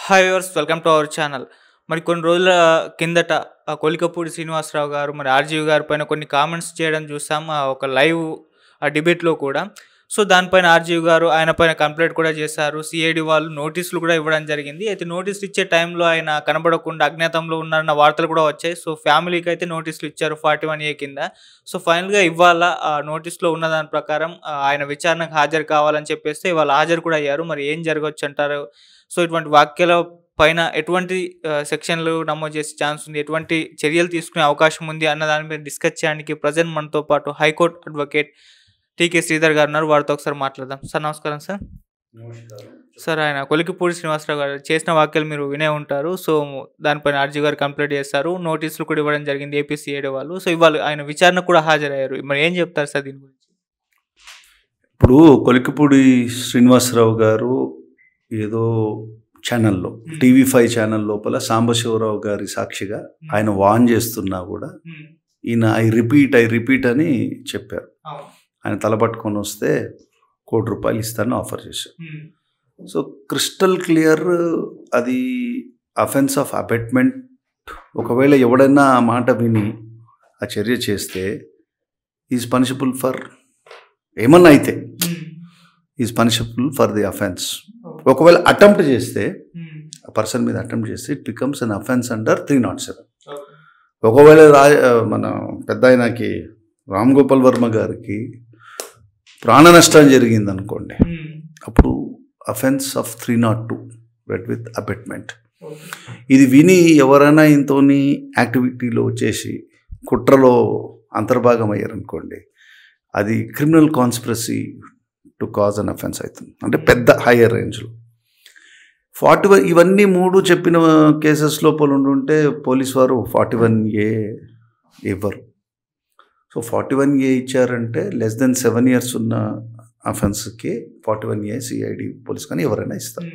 Hi viewers, welcome to our channel. మరి కొన్ని రోజుల కిందట కొలికపూడి శ్రీనివాసరావు గారు మరి ఆర్జీవి గారి పైన కొన్ని కామెంట్స్ చేయడం చూసాం. ఒక లైవ్ డిబేట్‌లో కూడా. సో, దానిపైన ఆర్జీవి గారు ఆయన పైన కంప్లెయింట్ కూడా చేశారు. సీఐడీ వాళ్ళు నోటీసులు కూడా ఇవ్వడం జరిగింది. అయితే నోటీసులు ఇచ్చే టైంలో ఆయన కనబడకుండా అజ్ఞాతంలో ఉన్నారన్న వార్తలు కూడా వచ్చాయి. సో, ఫ్యామిలీకి అయితే నోటీసులు ఇచ్చారు 41A కింద. సో, ఫైనల్‌గా ఇవాళ నోటీస్‌లో ఉన్న దాని ప్రకారం ఆయన విచారణకు హాజరు కావాలని చెప్పేస్తే ఇవాళ హాజరు కూడా అయ్యారు. మరి ఏం జరగొచ్చంటారు? సో, ఇటువంటి వ్యాఖ్యల పైన ఎటువంటి సెక్షన్‌లు నమోదు చేసే ఛాన్స్ ఉంది? ఎటువంటి చర్యలు తీసుకునే అవకాశం ఉంది? అన్న దాని మీద డిస్కస్ చేయడానికి ప్రెజెంట్ మనతో పాటు హైకోర్టు అడ్వకేట్ టీకే శ్రీధర్ గారు ఉన్నారు. వారితో ఒకసారి మాట్లాడదాం. సార్ నమస్కారం సార్. నమస్కారం. సార్, ఆయన కొలికిపూడి శ్రీనివాసరావు గారు చేసిన వ్యాఖ్యలు మీరు వినే ఉంటారు. సో, దానిపైన ఆర్జీవి గారు కంప్లెయింట్ చేశారు. నోటీసులు కూడా ఇవ్వడం జరిగింది ఏపీ సీఐడీ వాళ్ళు. సో, ఇవాళ ఆయన విచారణకు కూడా హాజరయ్యారు. మరి ఏం చెప్తారు సార్ దీని గురించి? ఇప్పుడు కొలికిపూడి శ్రీనివాసరావు గారు ఏదో ఛానల్లో టీవీ5 ఛానల్ లోపల సాంబశివరావు గారి సాక్షిగా ఆయన వాన్ చేస్తున్నా కూడా ఈయన ఐ రిపీట్ అని చెప్పారు. ఆయన తలపట్టుకొని వస్తే ₹1,00,00,000 ఇస్తానని ఆఫర్ చేశారు. సో క్రిస్టల్ క్లియర్ అది అఫెన్స్ ఆఫ్ అబెట్మెంట్. ఒకవేళ ఎవడైనా ఆ మాట విని ఆ చర్య చేస్తే ఈజ్ పనిషబుల్ ఫర్ ఏమన్నా అయితే is punishable for the offence. ఒకవేళ అటెంప్ట్ చేస్తే ఆ పర్సన్ మీద అటెంప్ట్ చేస్తే it becomes an offence under 307. ఒకవేళ మన పెద్ద ఆయనకి రామ్ గోపాల్ వర్మ గారికి ప్రాణ నష్టం జరిగింది అనుకోండి, అప్పుడు offence of 302 red with abetment. ఇది విని ఎవరైనా ఇంతోని యాక్టివిటీలో వచ్చేసి కుట్రలో అంతర్భాగం అయ్యారనుకోండి, అది criminal conspiracy to cause an offence అవుతుంది. అంటే పెద్ద హయ్యర్ రేంజ్లో 41 ఇవన్నీ మూడు చెప్పిన కేసెస్ లోపల ఉండుంటే పోలీస్ వారు 41A ఇవ్వరు. సో 41A ఇచ్చారంటే లెస్ దెన్ 7 years ఉన్న అఫెన్స్కి 41A సిఐడి పోలీస్ కానీ ఎవరైనా ఇస్తారు.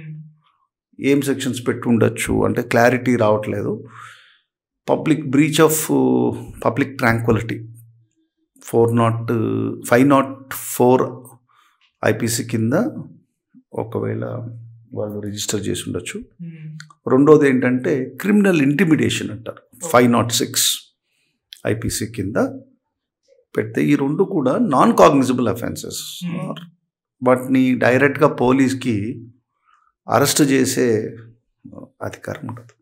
ఏం సెక్షన్స్ పెట్టి ఉండొచ్చు అంటే క్లారిటీ రావట్లేదు. Public breach of public tranquility 504 IPC కింద ఒకవేళ వాళ్ళు రిజిస్టర్ చేసి ఉండొచ్చు. రెండోది ఏంటంటే క్రిమినల్ ఇంటిమిడేషన్ అంటారు, 506 ఐపీసీ కింద పెడితే ఈ రెండు కూడా నాన్ కాగ్నిజబుల్ అఫెన్సెస్. వాటిని డైరెక్ట్గా పోలీస్కి అరెస్ట్ చేసే అధికారం ఉండదు.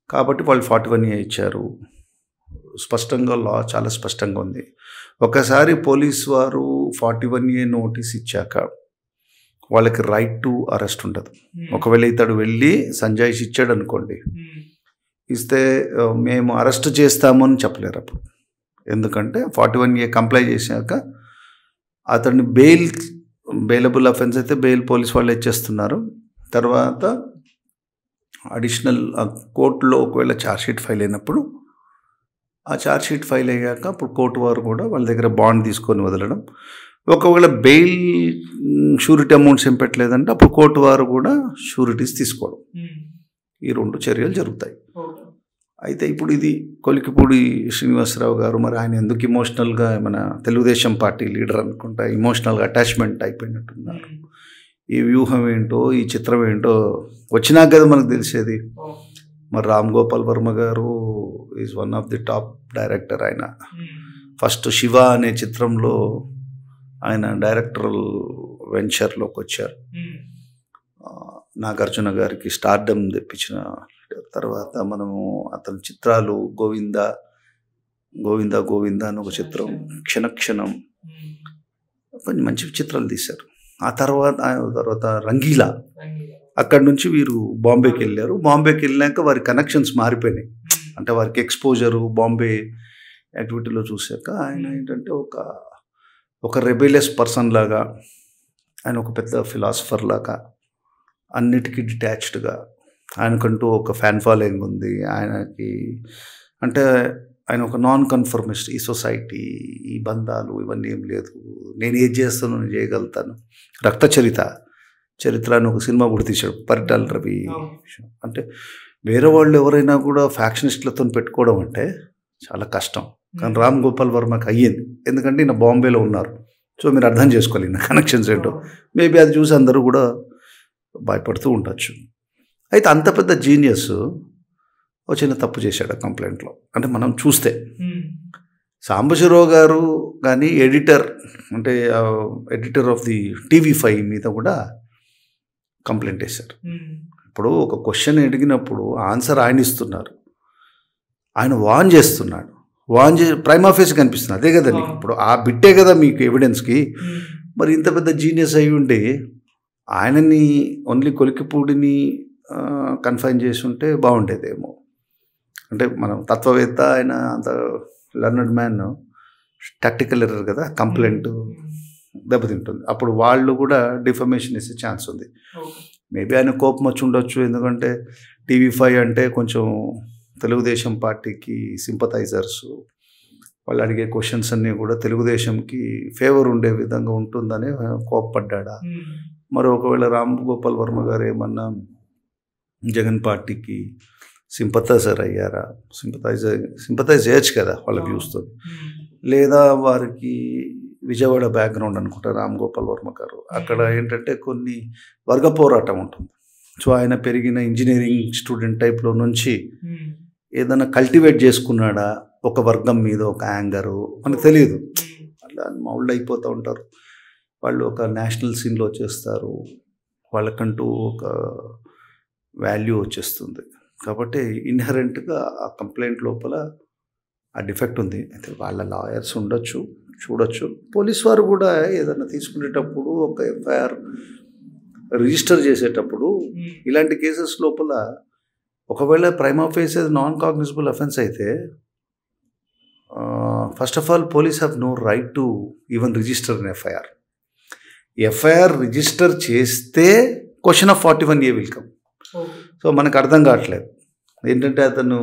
కాబట్టి వాళ్ళు 41A ఇచ్చారు. స్పష్టంగా లా చాలా స్పష్టంగా ఉంది. ఒకసారి పోలీస్ వారు 41A నోటీస్ ఇచ్చాక వాళ్ళకి రైట్ టు అరెస్ట్ ఉండదు. ఒకవేళ ఇతడు వెళ్ళి సంజాయిషి ఇచ్చాడు అనుకోండి, ఇస్తే మేము అరెస్ట్ చేస్తామని చెప్పలేరు అప్పుడు. ఎందుకంటే 41A కంప్లై చేశాక అతన్ని బెయిలబుల్ అఫెన్స్ అయితే బెయిల్ పోలీస్ వాళ్ళు ఇచ్చేస్తున్నారు. తర్వాత అడిషనల్ కోర్టులో ఒకవేళ ఛార్జ్షీట్ ఫైల్ అయినప్పుడు ఆ ఛార్జ్షీట్ ఫైల్ అయ్యాక అప్పుడు కోర్టు వారు కూడా వాళ్ళ దగ్గర బాండ్ తీసుకొని వదలడం. ఒకవేళ బెయిల్ షూరిటీ అమౌంట్స్ ఏం పెట్టలేదంటే అప్పుడు కోర్టు వారు కూడా షూరిటీస్ తీసుకోవడం. ఈ రెండు చర్యలు జరుగుతాయి. అయితే ఇప్పుడు ఇది కొలికిపూడి శ్రీనివాసరావు గారు మరి ఆయన ఎందుకు ఇమోషనల్గా మన తెలుగుదేశం పార్టీ లీడర్ అనుకుంటా ఇమోషనల్గా అటాచ్మెంట్ అయిపోయినట్టున్నారు. ఈ వ్యూహం ఏంటో ఈ చిత్రం ఏంటో వచ్చినాక కదా మనకు తెలిసేది. మరి రామ్ గోపాల్ వర్మ గారు is one of the top director. ఆయన ఫస్ట్ శివ అనే చిత్రంలో ఆయన డైరెక్టరల్ వెంచర్లోకి వచ్చారు. నాగార్జున గారికి స్టార్డమ్ తెప్పించిన తర్వాత మనము అతని చిత్రాలు గోవింద అని ఒక చిత్రం, క్షణక్షణం, కొంచెం మంచి చిత్రాలు తీశారు. ఆ తర్వాత రంగీలా. అక్కడి నుంచి వీరు బాంబేకి వెళ్ళారు. బాంబేకి వెళ్ళాక వారి కనెక్షన్స్ మారిపోయినాయి. అంటే వారికి ఎక్స్పోజరు బాంబే యాక్టివిటీలో చూశాక ఆయన ఏంటంటే ఒక రెబెలియస్ పర్సన్ లాగా, ఆయన ఒక పెద్ద ఫిలాసఫర్ లాగా, అన్నిటికీ డిటాచ్డ్గా, ఆయనకంటూ ఒక ఫ్యాన్ ఫాలోయింగ్ ఉంది. ఆయనకి అంటే ఆయన ఒక నాన్ కన్ఫర్మిస్ట్. ఈ సొసైటీ, ఈ బంధాలు ఇవన్నీ ఏం లేదు, నేను ఏది చేస్తాను నేను చేయగలుగుతాను. రక్త చరిత్ర అని ఒక సినిమా కూడా తీశాడు పరిటాల రవి. అంటే వేరే వాళ్ళు ఎవరైనా కూడా ఫ్యాక్షనిస్టులతో పెట్టుకోవడం అంటే చాలా కష్టం. కానీ రామ్ గోపాల్ వర్మకి అయ్యింది. ఎందుకంటే ఈయన బాంబేలో ఉన్నారు. సో మీరు అర్థం చేసుకోవాలి ఈయన కనెక్షన్స్ ఏంటో. మేబీ అది చూసి అందరూ కూడా భయపడుతూ ఉండొచ్చు. అయితే అంత పెద్ద జీనియస్ ఒక చిన్న తప్పు చేశాడు ఆ కంప్లైంట్లో. అంటే మనం చూస్తే సాంబశివరావు గారు కానీ ఎడిటర్ ఆఫ్ ది TV5 మీద కూడా కంప్లైంట్ వేశారు. ఇప్పుడు ఒక క్వశ్చన్ అడిగినప్పుడు ఆన్సర్ ఆయన ఇస్తున్నారు, ఆయన వాన్ చేస్తున్నాడు, ప్రైమా ఫేస్ కనిపిస్తుంది, అదే కదా నీకు ఇప్పుడు ఆ బిట్టే కదా మీకు ఎవిడెన్స్కి. మరి ఇంత పెద్ద జీనియస్ అయి ఉండి ఆయనని ఓన్లీ కొలికిపూడిని కన్ఫైన్ చేసి ఉంటే బాగుండేదేమో. అంటే మనం తత్వవేత్త, ఆయన అంత లర్నర్డ్ మ్యాన్, టాక్టికల్ ఎర్రర్ కదా, కంప్లైంట్ దెబ్బతింటుంది. అప్పుడు వాళ్ళు కూడా డిఫమేషన్ ఇచ్చే ఛాన్స్ ఉంది. మేబీ ఆయన కోపం వచ్చి ఉండొచ్చు, ఎందుకంటే TV5 అంటే కొంచెం తెలుగుదేశం పార్టీకి సింపథైజర్స్, వాళ్ళు అడిగే క్వశ్చన్స్ అన్నీ కూడా తెలుగుదేశంకి ఫేవర్ ఉండే విధంగా ఉంటుందని కోప్పడ్డా. మరి ఒకవేళ రామ్ గోపాల్ వర్మ గారు ఏమన్నా జగన్ పార్టీకి సింపథైజర్ అయ్యారా, సింపథైజ్ చేయొచ్చు కదా వాళ్ళ వ్యూస్తో, లేదా వారికి విజయవాడ బ్యాక్గ్రౌండ్ అనుకుంటా రామ్ గోపాల్ వర్మ గారు, అక్కడ ఏంటంటే కొన్ని వర్గ పోరాటం ఉంటుంది. సో ఆయన పెరిగిన ఇంజనీరింగ్ స్టూడెంట్ టైప్లో నుంచి ఏదైనా కల్టివేట్ చేసుకున్నాడా ఒక వర్గం మీద ఒక యాంగరు, మనకు తెలియదు, అలా మౌల్డ్ అయిపోతూ ఉంటారు వాళ్ళు. ఒక నేషనల్ సీన్లో వచ్చేస్తారు, వాళ్ళకంటూ ఒక వాల్యూ వచ్చేస్తుంది. కాబట్టి ఇన్హరెంట్గా ఆ కంప్లైంట్ లోపల ఆ డిఫెక్ట్ ఉంది. అయితే వాళ్ళ లాయర్స్ ఉండొచ్చు, చూడొచ్చు. పోలీస్ వారు కూడా ఏదైనా తీసుకునేటప్పుడు ఒక FIR రిజిస్టర్ చేసేటప్పుడు ఇలాంటి కేసెస్ లోపల ఒకవేళ prima facie non cognizable offence అయితే first of all police have no right to even register in FIR register చేస్తే question of 41A will come. So మనకు అర్థం కావట్లేదు ఏంటంటే అతను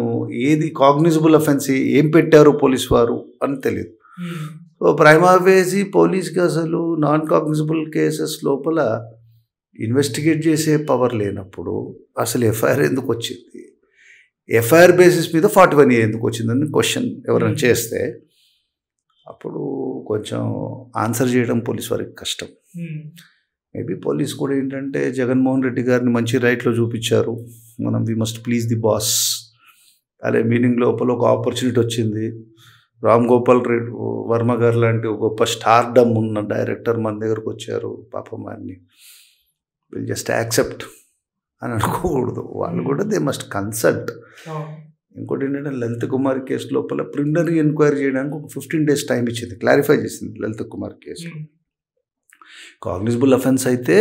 ఏది కాగ్నిజబుల్ అఫెన్స్ ఏం పెట్టారు పోలీస్ వారు అని తెలియదు. సో ప్రైమా ఫేసి పోలీస్కి అసలు నాన్ కాగ్నిజబుల్ కేసెస్ లోపల ఇన్వెస్టిగేట్ చేసే పవర్ లేనప్పుడు అసలు FIR ఎందుకు వచ్చింది, FIR బేసిస్ మీద 41A ఎందుకు వచ్చిందని క్వశ్చన్ ఎవరైనా చేస్తే అప్పుడు కొంచెం ఆన్సర్ చేయడం పోలీస్ వారికి కష్టం. మేబీ పోలీస్ కూడా ఏంటంటే జగన్మోహన్ రెడ్డి గారిని మంచి రైట్లో చూపించారు, మనం we must please the boss అదే మీనింగ్ లోపల ఒక ఆపర్చునిటీ వచ్చింది. రామ్ గోపాల్ రెడ్డి వర్మ గారు లాంటి ఒక గొప్ప స్టార్డమ్ ఉన్న డైరెక్టర్ మన దగ్గరకు వచ్చారు, పాపం అన్ని విల్ జస్ట్ యాక్సెప్ట్ అని అనుకోకూడదు, వాళ్ళు కూడా దే మస్ట్ కన్సల్ట్. ఇంకోటి ఏంటంటే లలిత్ కుమార్ కేసు లోపల ప్రిలిమినరీ ఎంక్వైరీ చేయడానికి ఒక 15 days టైం ఇచ్చింది, క్లారిఫై చేసింది Lalit Kumar case. Cognizable offence అయితే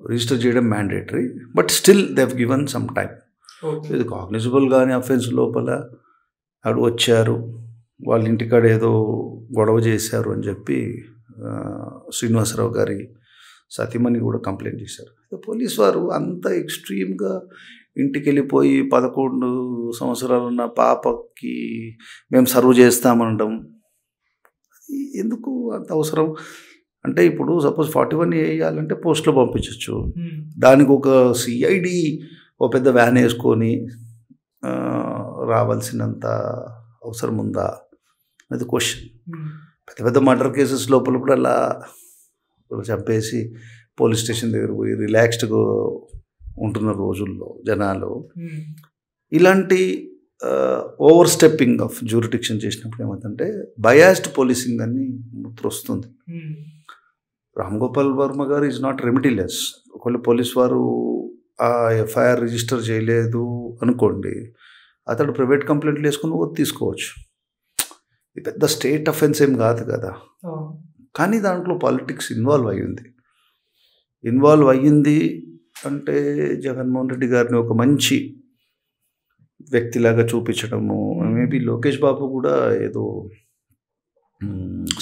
రిజిస్టర్ చేయడం mandatory, but still they have given some time. ఇది కాగ్నిజబుల్ కానీ అఫెన్స్ లోపల అడు వచ్చారు, వాళ్ళ ఇంటికాడ ఏదో గొడవ చేశారు అని చెప్పి శ్రీనివాసరావు గారి సతీమణి కూడా కంప్లైంట్ చేశారు. పోలీస్ వారు అంత ఎక్స్ట్రీమ్గా ఇంటికి వెళ్ళిపోయి 11 సంవత్సరాలున్న పాపకి మేము సర్వ్ చేస్తామనడం ఎందుకు అంత అవసరం? అంటే ఇప్పుడు సపోజ్ 41A వేయాలంటే పోస్ట్లో పంపించవచ్చు, దానికి ఒక CID ఓ పెద్ద వ్యాన్ వేసుకొని రావాల్సినంత అవసరం ఉందా అది క్వశ్చన్. పెద్ద పెద్ద మర్డర్ కేసెస్ లోపల కూడా అలా చంపేసి పోలీస్ స్టేషన్ దగ్గర పోయి రిలాక్స్డ్గా ఉంటున్న రోజుల్లో జనాలు ఇలాంటి ఓవర్ స్టెప్పింగ్ ఆఫ్ జ్యూరిడిక్షన్ చేసినప్పుడు ఏమవుతుందంటే బయాస్డ్ పోలీసింగ్ అని ముద్ర వస్తుంది. రామ్ గోపాల్ వర్మ గారు ఈజ్ నాట్ రెమిడీలెస్. ఒకవేళ పోలీస్ వారు ఆ FIR రిజిస్టర్ చేయలేదు అనుకోండి, అతడు ప్రైవేట్ కంప్లైంట్లు వేసుకుని తీసుకోవచ్చు. ఇది పెద్ద స్టేట్ అఫెన్స్ ఏం కాదు కదా, కానీ దాంట్లో పాలిటిక్స్ ఇన్వాల్వ్ అయ్యింది అంటే జగన్మోహన్ రెడ్డి గారిని ఒక మంచి వ్యక్తిలాగా చూపించడము. మేబీ లోకేష్ బాబు కూడా ఏదో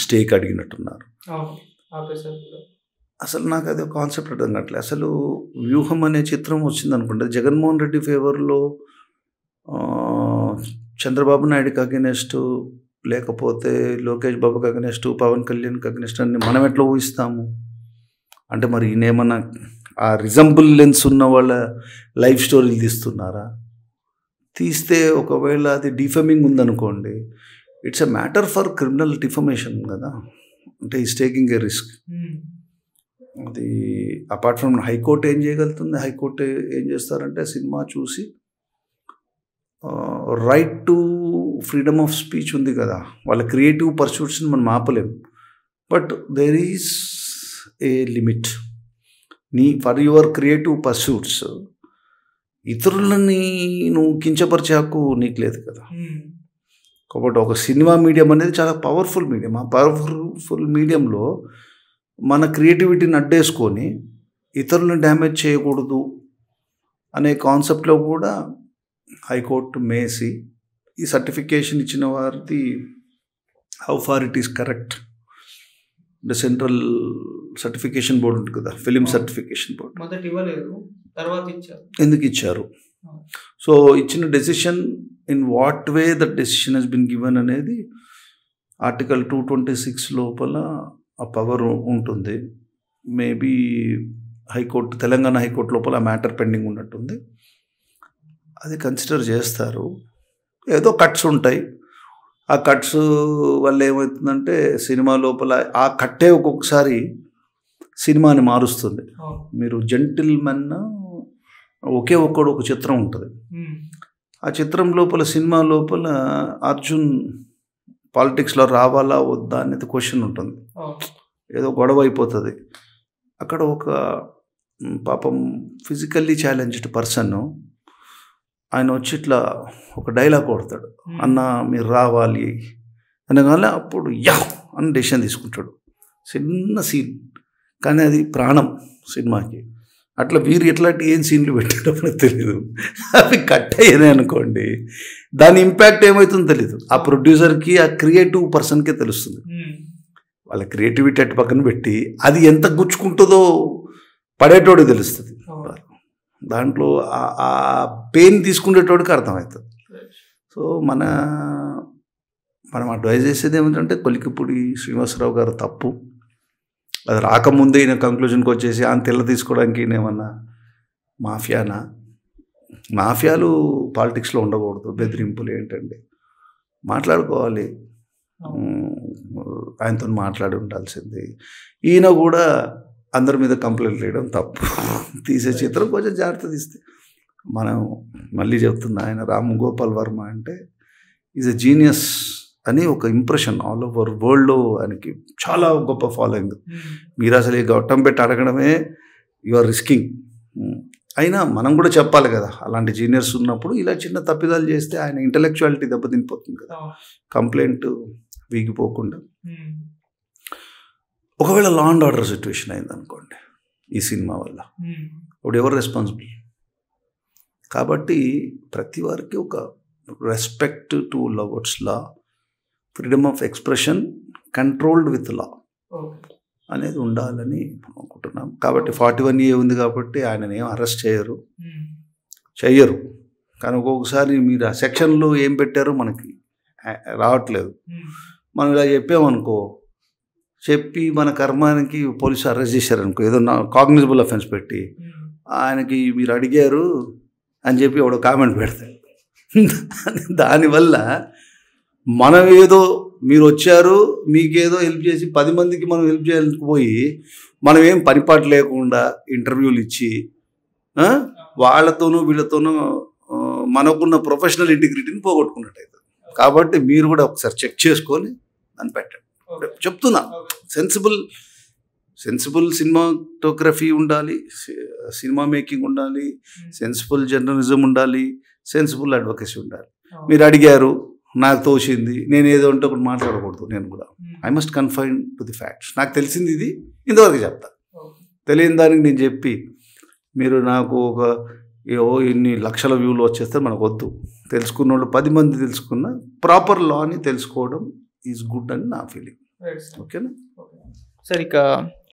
స్టేక్ అడిగినట్టున్నారు. అసలు నాకు అది కాన్సెప్ట్ అర్థం కావట్లేదు. అసలు వ్యూహం అనే చిత్రం వచ్చింది అనుకుంటే జగన్మోహన్ రెడ్డి ఫేవర్లో చంద్రబాబు నాయుడుకి అగెనెస్ట్, లేకపోతే లోకేష్ బాబుకి అగెనెస్ట్, పవన్ కళ్యాణ్కి అగెనెస్ట్ అని మనం ఎట్లా ఊహిస్తాము? అంటే మరి ఈయనేమన్నా ఆ రిజంబుల్ లెన్స్ ఉన్న వాళ్ళ లైఫ్ స్టోరీలు తీస్తున్నారా? తీస్తే ఒకవేళ అది డిఫేమింగ్ ఉందనుకోండి, it's a matter for criminal defamation కదా. అంటే ఈస్ టేకింగ్ ఏ రిస్క్. అది అపార్ట్ ఫ్రమ్ హైకోర్టు ఏం చేయగలుగుతుంది, హైకోర్టు ఏం చేస్తారంటే సినిమా చూసి right to freedom of speech ఉంది కదా, వాళ్ళ క్రియేటివ్ పర్సూట్స్ని మనం ఆపలేం. But there is a limit. For your creative pursuits ఇతరులని నువ్వు కించపరిచే హక్కు నీకు లేదు కదా. కాబట్టి ఒక సినిమా మీడియం అనేది చాలా పవర్ఫుల్ మీడియం. ఆ పవర్ఫుల్ మీడియంలో మన క్రియేటివిటీని అడ్డేసుకొని ఇతరులను డ్యామేజ్ చేయకూడదు అనే కాన్సెప్ట్లో కూడా హైకోర్టు మేసి ఈ సర్టిఫికేషన్ ఇచ్చిన వారిది how far it is correct. The central certification board ఉంటుంది కదా, ఫిలిం సర్టిఫికేషన్ బోర్డు, మొదట ఇవ్వలేదు, తర్వాత ఇచ్చారు. ఎందుకు ఇచ్చారు? సో ఇచ్చిన decision in what way that decision has been given అనేది ఆర్టికల్ 226 లోపల ఆ పవర్ ఉంటుంది. మేబీ హైకోర్టు, తెలంగాణ హైకోర్టు లోపల ఆ మ్యాటర్ పెండింగ్ ఉన్నట్టుంది. అది కన్సిడర్ చేస్తారు. ఏదో కట్స్ ఉంటాయి. ఆ కట్స్ వల్ల ఏమవుతుందంటే సినిమా లోపల ఆ కట్టే ఒక్కొక్కసారి సినిమాని మారుస్తుంది. మీరు జెంటిల్మెన్ ఒకే ఒక్కడు ఒక చిత్రం ఉంటుంది. ఆ చిత్రం లోపల, సినిమా లోపల అర్జున్ పాలిటిక్స్లో రావాలా వద్దా అనేది క్వశ్చన్ ఉంటుంది. ఏదో గొడవ అయిపోతుంది. అక్కడ ఒక పాపం ఫిజికల్లీ ఛాలెంజ్డ్ పర్సన్ ఆయన వచ్చి ఇట్లా ఒక డైలాగ్ కొడతాడు, అన్న మీరు రావాలి అనగానే అప్పుడు యా అని డెసిషన్ తీసుకుంటాడు. చిన్న సీన్ కానీ అది ప్రాణం సినిమాకి. అట్లా వీరు ఎట్లాంటి ఏం సీన్లు పెట్టాడో మనకు తెలియదు. అవి కట్ అయ్యాయి అనుకోండి, దాని ఇంపాక్ట్ ఏమవుతుందో తెలీదు. ఆ ప్రొడ్యూసర్కి, ఆ క్రియేటివ్ పర్సన్కే తెలుస్తుంది. వాళ్ళ క్రియేటివిటీ అటు పక్కన పెట్టి అది ఎంత గుచ్చుకుంటుందో పడేటోడికి తెలుస్తుంది. దాంట్లో ఆ పెయిన్ తీసుకునేటోడికి అర్థమవుతుంది. సో మనం అడ్వైజ్ చేసేది ఏమిటంటే కొలికిపూడి శ్రీనివాసరావు గారు తప్పు. అది రాకముందే ఈయన కంక్లూజన్కి వచ్చేసి ఆయన తెల్ల తీసుకోవడానికి ఏమన్నా మాఫియానా? మాఫియాలు పాలిటిక్స్లో ఉండకూడదు. బెదిరింపులు ఏంటండి? మాట్లాడుకోవాలి. ఆయనతో మాట్లాడి ఉండాల్సింది. ఈయన కూడా అందరి మీద కంప్లైంట్ చేయడం తప్పు. తీసే చిత్రం కొంచెం జాగ్రత్త తీస్తే మనం మళ్ళీ చెప్తున్నా, ఆయన రామ్ గోపాల్ వర్మ అంటే ఈజ్ ఎ జీనియస్ అని ఒక ఇంప్రెషన్ ఆల్ ఓవర్ వరల్డ్లో ఆయనకి చాలా గొప్ప ఫాలోయింగ్. మీరు అసలు ఈ గొట్టం పెట్టి అడగడమే యు ఆర్ రిస్కింగ్. అయినా మనం కూడా చెప్పాలి కదా, అలాంటి జీనియర్స్ ఉన్నప్పుడు ఇలా చిన్న తప్పిదాలు చేస్తే ఆయన ఇంటలెక్చువాలిటీ దెబ్బతినిపోతుంది కదా, కంప్లైంట్ వీగిపోకుండా. ఒకవేళ లా అండ్ ఆర్డర్ సిచ్యువేషన్ అయిందనుకోండి ఈ సినిమా వల్ల, ఇప్పుడు ఎవరు రెస్పాన్సిబుల్? కాబట్టి ప్రతి వారికి ఒక respect to lovers law, freedom of expression controlled with law అనేది ఉండాలని అనుకుంటున్నాం. కాబట్టి 41A ఉంది కాబట్టి ఆయనని ఏం అరెస్ట్ చెయ్యరు. కానీ ఒక్కొక్కసారి మీరు ఆ సెక్షన్లో ఏం పెట్టారో మనకి రావట్లేదు. మనం ఇలా చెప్పామనుకో, చెప్పి మన కర్మానికి పోలీసు అరెస్ట్ చేశారనుకో, ఏదో కాగ్నిజబుల్ అఫెన్స్ పెట్టి ఆయనకి మీరు అడిగారు అని చెప్పి ఎవడో కామెంట్ పెడతాడు. దానివల్ల మనం ఏదో మీరు వచ్చారు మీకేదో హెల్ప్ చేసి 10 మందికి మనం హెల్ప్ చేయలేకపోయి మనం ఏం పనిపాటు లేకుండా ఇంటర్వ్యూలు ఇచ్చి వాళ్ళతోనూ వీళ్ళతోనూ మనకున్న ప్రొఫెషనల్ ఇంటిగ్రిటీని పోగొట్టుకున్నట్టు అవుతుంది. కాబట్టి మీరు కూడా ఒకసారి చెక్ చేసుకొని దాన్ని పెట్టండి. చెప్తున్నా, సెన్సిబుల్ సినిమాటోగ్రఫీ ఉండాలి, సినిమా మేకింగ్ ఉండాలి, సెన్సిబుల్ జర్నలిజం ఉండాలి, సెన్సిబుల్ అడ్వకేసీ ఉండాలి. మీరు అడిగారు, నాకు తోచింది, నేను ఏదో ఉంటే ఒకటి మాట్లాడకూడదు. నేను కూడా I must confine to the facts. నాకు తెలిసింది ఇది, ఇంతవరకు చెప్తా. తెలియని దానికి నేను చెప్పి మీరు నాకు ఒక ఇన్ని లక్షల వ్యూలు వచ్చేస్తే మనకు వద్దు. తెలుసుకున్న వాళ్ళు 10 మంది తెలుసుకున్న ప్రాపర్ లాని తెలుసుకోవడం ఈజ్ గుడ్ అని నా ఫీలింగ్. ఓకేనా సార్? ఇక